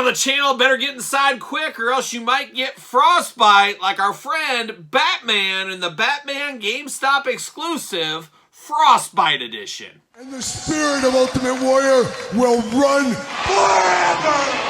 the channel, better get inside quick or else you might get frostbite like our friend Batman in the Batman GameStop exclusive Frostbite Edition. And the spirit of Ultimate Warrior will run forever!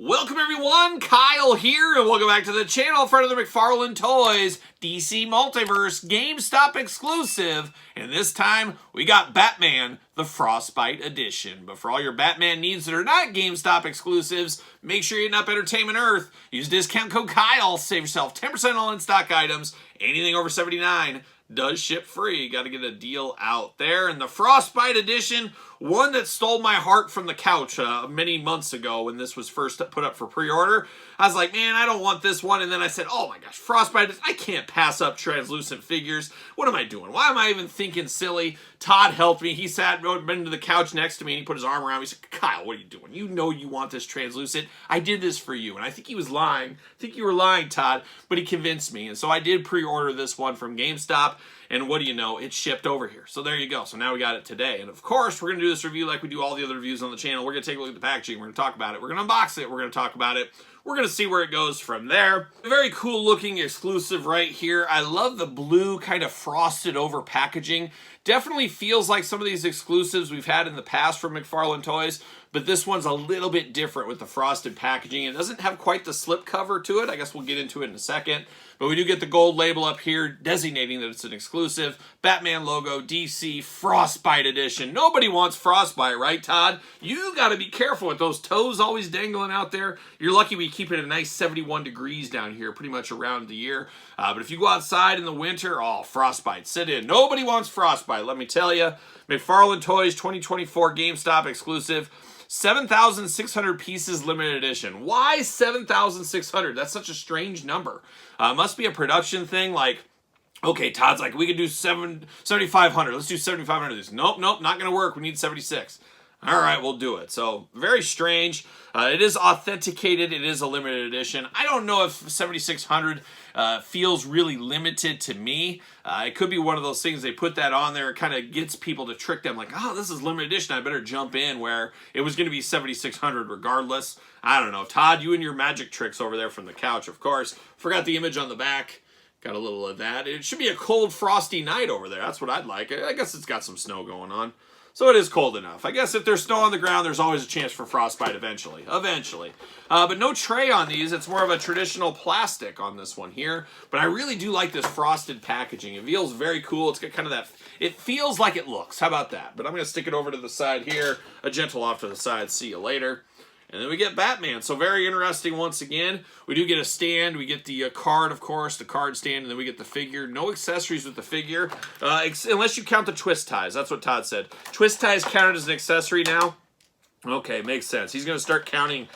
Welcome everyone, Kyle here, and welcome back to the channel, friend of the Mcfarlane Toys DC Multiverse GameStop exclusive, and this time we got Batman, the Frostbite Edition. But for all your Batman needs that are not GameStop exclusives, make sure you're up Entertainment Earth, use discount code Kyle, save yourself 10% on in-stock items, anything over $79 does ship free. Got to get a deal out there. And the Frostbite Edition, one that stole my heart from the couch many months ago when this was first put up for pre-order. I was like, man, I don't want this one. And then I said, oh my gosh, Frostbite, I can't pass up translucent figures. What am I doing? Why am I even thinking silly? Todd helped me. He sat into the couch next to me and he put his arm around me. He said, Kyle, what are you doing? You know you want this translucent. I did this for you. And I think he was lying. I think you were lying, Todd. But he convinced me. And so I did pre-order this one from GameStop. And what do you know? It shipped over here. So there you go. So now we got it today. And of course, we're going to do this review like we do all the other reviews on the channel. We're going to take a look at the packaging. We're going to talk about it. We're going to unbox it. We're going to talk about it. We're going to see where it goes from there. Very cool looking exclusive right here. I love the blue kind of frosted over packaging. Definitely feels like some of these exclusives we've had in the past from Mcfarlane Toys, but this one's a little bit different with the frosted packaging. It doesn't have quite the slip cover to it. I guess we'll get into it in a second. But we do get the gold label up here designating that it's an exclusive. Batman logo, DC Frostbite Edition. Nobody wants Frostbite, right, Todd? You got to be careful with those toes always dangling out there. You're lucky we keep it at a nice 71 degrees down here pretty much around the year. But if you go outside in the winter, oh, Frostbite, sit in. Nobody wants Frostbite, let me tell you. Mcfarlane Toys 2024 GameStop exclusive. 7,600 pieces limited edition. Why 7,600? That's such a strange number. Must be a production thing like, okay, Todd's like, we could do 7,500. Let's do 7,500. Nope, not going to work. We need 76. All right, we'll do it. So very strange. It is authenticated. It is a limited edition. I don't know if 7,600 feels really limited to me. It could be one of those things they put that on there. It kind of gets people to trick them like, oh, this is limited edition. I better jump in where it was going to be 7,600 regardless. I don't know. Todd, you and your magic tricks over there from the couch, of course. Forgot the image on the back. Got a little of that. It should be a cold, frosty night over there. That's what I'd like. I guess it's got some snow going on. So it is cold enough. I guess if there's snow on the ground, there's always a chance for frostbite eventually. But no tray on these. It's more of a traditional plastic on this one here. But I really do like this frosted packaging. It feels very cool. It's got kind of that, it feels like it looks. How about that? But I'm going to stick it over to the side here. A gentle off to the side. See you later. And then we get Batman. So very interesting once again. We do get a stand. We get the card, of course, the card stand, and then we get the figure. No accessories with the figure, unless you count the twist ties. That's what Todd said. Twist ties counted as an accessory now. Okay, makes sense. He's going to start counting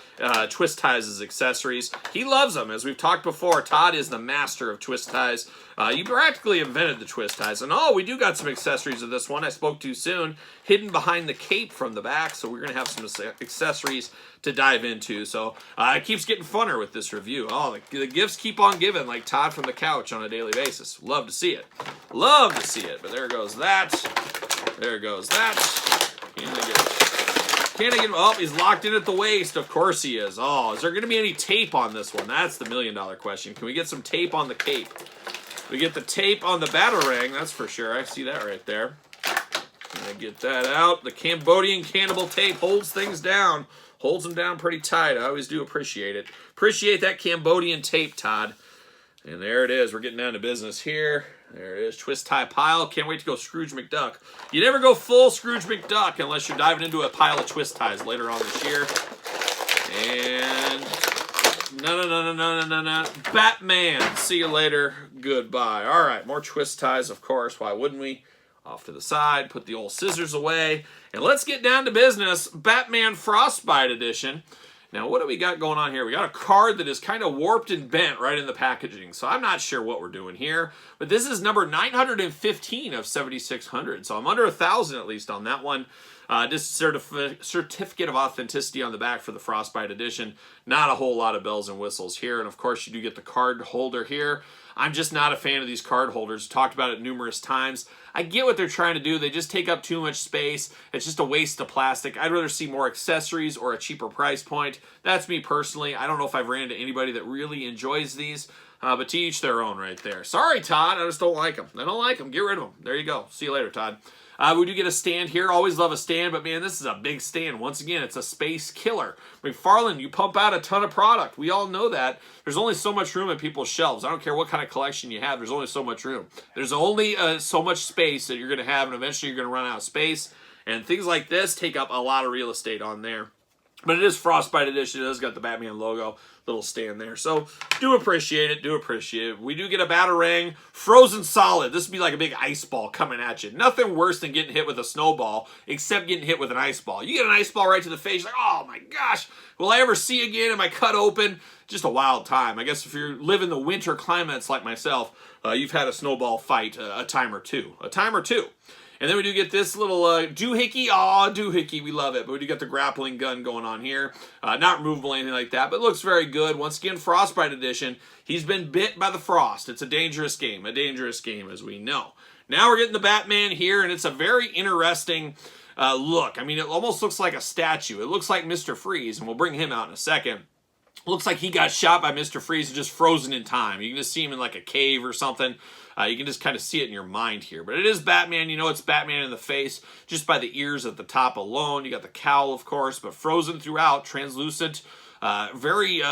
twist ties as accessories. He loves them. As we've talked before, Todd is the master of twist ties. You practically invented the twist ties. And oh, we do got some accessories of this one. I spoke too soon. Hidden behind the cape from the back. So we're going to have some accessories to dive into. So it keeps getting funner with this review. Oh, the gifts keep on giving like Todd from the couch on a daily basis. Love to see it. Love to see it. But there goes that. There goes that. Can I get him? Oh, he's locked in at the waist. Of course he is. Oh, is there going to be any tape on this one? That's the million-dollar question. Can we get some tape on the cape? We get the tape on the Batarang, that's for sure. I see that right there. Gonna get that out. The Cambodian cannibal tape holds things down. Holds them down pretty tight. I always do appreciate it. Appreciate that Cambodian tape, Todd. And there it is. We're getting down to business here. There it is. Twist tie pile. Can't wait to go Scrooge McDuck. You never go full Scrooge McDuck unless you're diving into a pile of twist ties later on this year. And no. Batman. See you later. Goodbye. All right. More twist ties, of course. Why wouldn't we? Off to the side. Put the old scissors away. And let's get down to business. Batman Frostbite Edition. Now, what do we got going on here? We got a card that is kind of warped and bent right in the packaging, so I'm not sure what we're doing here. But this is number 915 of 7,600, so I'm under 1,000 at least on that one. Just certificate of authenticity on the back for the Frostbite edition. Not a whole lot of bells and whistles here, and of course you do get the card holder here. I'm just not a fan of these card holders. Talked about it numerous times. I get what they're trying to do. They just take up too much space. It's just a waste of plastic. I'd rather see more accessories or a cheaper price point. That's me personally. I don't know if I've ran into anybody that really enjoys these, but to each their own right there. Sorry, Todd. I just don't like them. I don't like them. Get rid of them. There you go. See you later, Todd. We do get a stand here. Always love a stand, but man, this is a big stand. Once again, it's a space killer. Mcfarlane, you pump out a ton of product. We all know that. There's only so much room in people's shelves. I don't care what kind of collection you have. There's only so much room. There's only so much space that you're going to have, and eventually you're going to run out of space. And things like this take up a lot of real estate on there. But it is Frostbite edition. It has got the Batman logo, little stand there. So do appreciate it. Do appreciate it. We do get a Batarang, frozen solid. This would be like a big ice ball coming at you. Nothing worse than getting hit with a snowball, except getting hit with an ice ball. You get an ice ball right to the face, like, oh my gosh, will I ever see again? Am I cut open? Just a wild time. I guess if you live in the winter climates like myself, you've had a snowball fight a time or two. And then we do get this little doohickey. Aw, doohickey, we love it. But we do get the grappling gun going on here. Not removable or anything like that, but looks very good. Once again, Frostbite edition. He's been bit by the frost. It's a dangerous game as we know. Now we're getting the Batman here, and it's a very interesting look. I mean, it almost looks like a statue. It looks like Mr. Freeze, and we'll bring him out in a second. Looks like he got shot by Mr. Freeze and just frozen in time. You can just see him in like a cave or something. You can just kind of see it in your mind here. But it is Batman. You know it's Batman in the face just by the ears at the top alone. You got the cowl, of course, but frozen throughout, translucent, very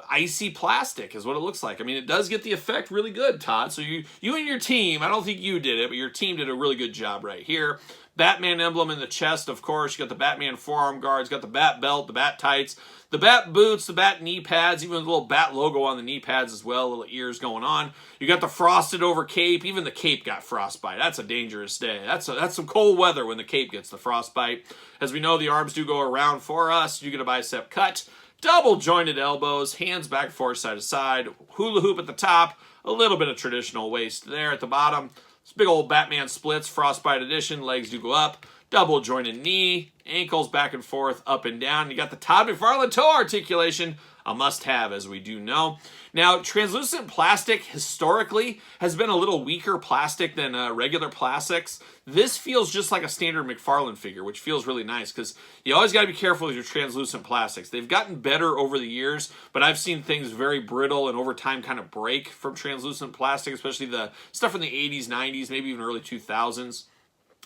icy plastic is what it looks like. I mean, it does get the effect really good, Todd. So you and your team, I don't think you did it, but your team did a really good job right here. Batman emblem in the chest, of course. You got the Batman forearm guards, got the Bat belt, the Bat tights, the Bat boots, the Bat knee pads, even a little Bat logo on the knee pads as well, little ears going on. You got the frosted over cape. Even the cape got frostbite. That's a dangerous day. That's some cold weather when the cape gets the frostbite. As we know, the arms do go around for us. You get a bicep cut, double jointed elbows, hands back forth side to side, hula hoop at the top, a little bit of traditional waist there at the bottom. This big old Batman splits, Frostbite edition. Legs do go up. Double jointed knee. Ankles back and forth, up and down. You got the Todd McFarlane toe articulation. A must-have, as we do know. Now, translucent plastic, historically, has been a little weaker plastic than regular plastics. This feels just like a standard McFarlane figure, which feels really nice, because you always got to be careful with your translucent plastics. They've gotten better over the years, but I've seen things very brittle and over time kind of break from translucent plastic, especially the stuff from the 80s, 90s, maybe even early 2000s.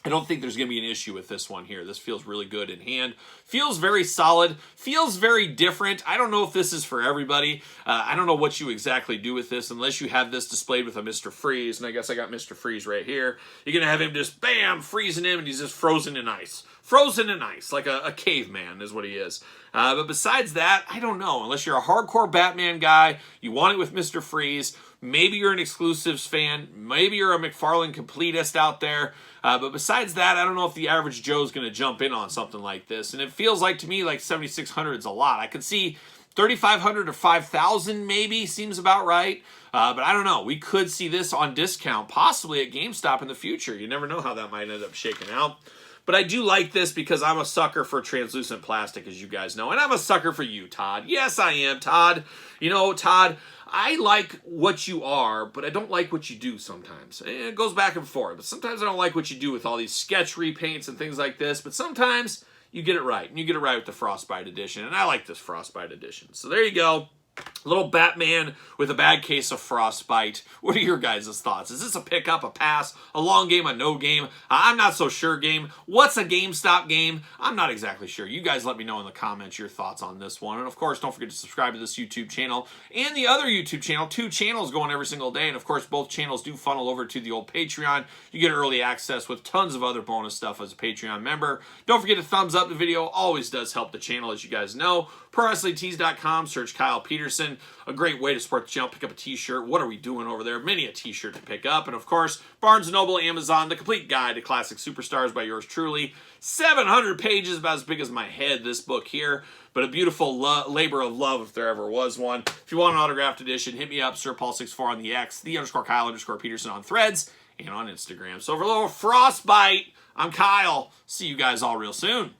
I don't think there's going to be an issue with this one here. This feels really good in hand. Feels very solid. Feels very different. I don't know if this is for everybody. I don't know what you exactly do with this unless you have this displayed with a Mr. Freeze. And I guess I got Mr. Freeze right here. You're going to have him just, bam, freezing him, and he's just frozen in ice. Frozen in ice, like a caveman is what he is. But besides that, I don't know. Unless you're a hardcore Batman guy, you want it with Mr. Freeze, maybe you're an exclusives fan, maybe you're a McFarlane completist out there. But besides that, I don't know if the average Joe's going to jump in on something like this. And it feels like, to me, like 7,600 is a lot. I could see 3,500 or 5,000 maybe seems about right. But I don't know. We could see this on discount, possibly at GameStop in the future. You never know how that might end up shaking out. But I do like this because I'm a sucker for translucent plastic, as you guys know. And I'm a sucker for you, Todd. Yes, I am, Todd. You know, Todd, I like what you are, but I don't like what you do sometimes. It goes back and forth. But sometimes I don't like what you do with all these sketch repaints and things like this. But sometimes you get it right. And you get it right with the Frostbite edition. And I like this Frostbite edition. So there you go. A little Batman with a bad case of frostbite. What are your guys' thoughts? Is this a pickup, a pass, a long game, a no game? I'm not so sure game. What's a GameStop game? I'm not exactly sure. You guys let me know in the comments your thoughts on this one. And of course, don't forget to subscribe to this YouTube channel and the other YouTube channel. 2 channels going every single day. And of course, both channels do funnel over to the old Patreon. You get early access with tons of other bonus stuff as a Patreon member. Don't forget to thumbs up the video. Always does help the channel, as you guys know. ProWrestlingTees.com, search Kyle Peterson. A great way to support the channel. Pick up a t-shirt. What are we doing over there? Many a t-shirt to pick up. And of course, Barnes & Noble, Amazon, The Complete Guide to Classic Superstars by yours truly. 700 pages, about as big as my head, this book here. But a beautiful labor of love if there ever was one. If you want an autographed edition, hit me up, SirPaul64 on the X, _Kyle_Peterson on Threads, and on Instagram. So for a little Frostbite, I'm Kyle. See you guys all real soon.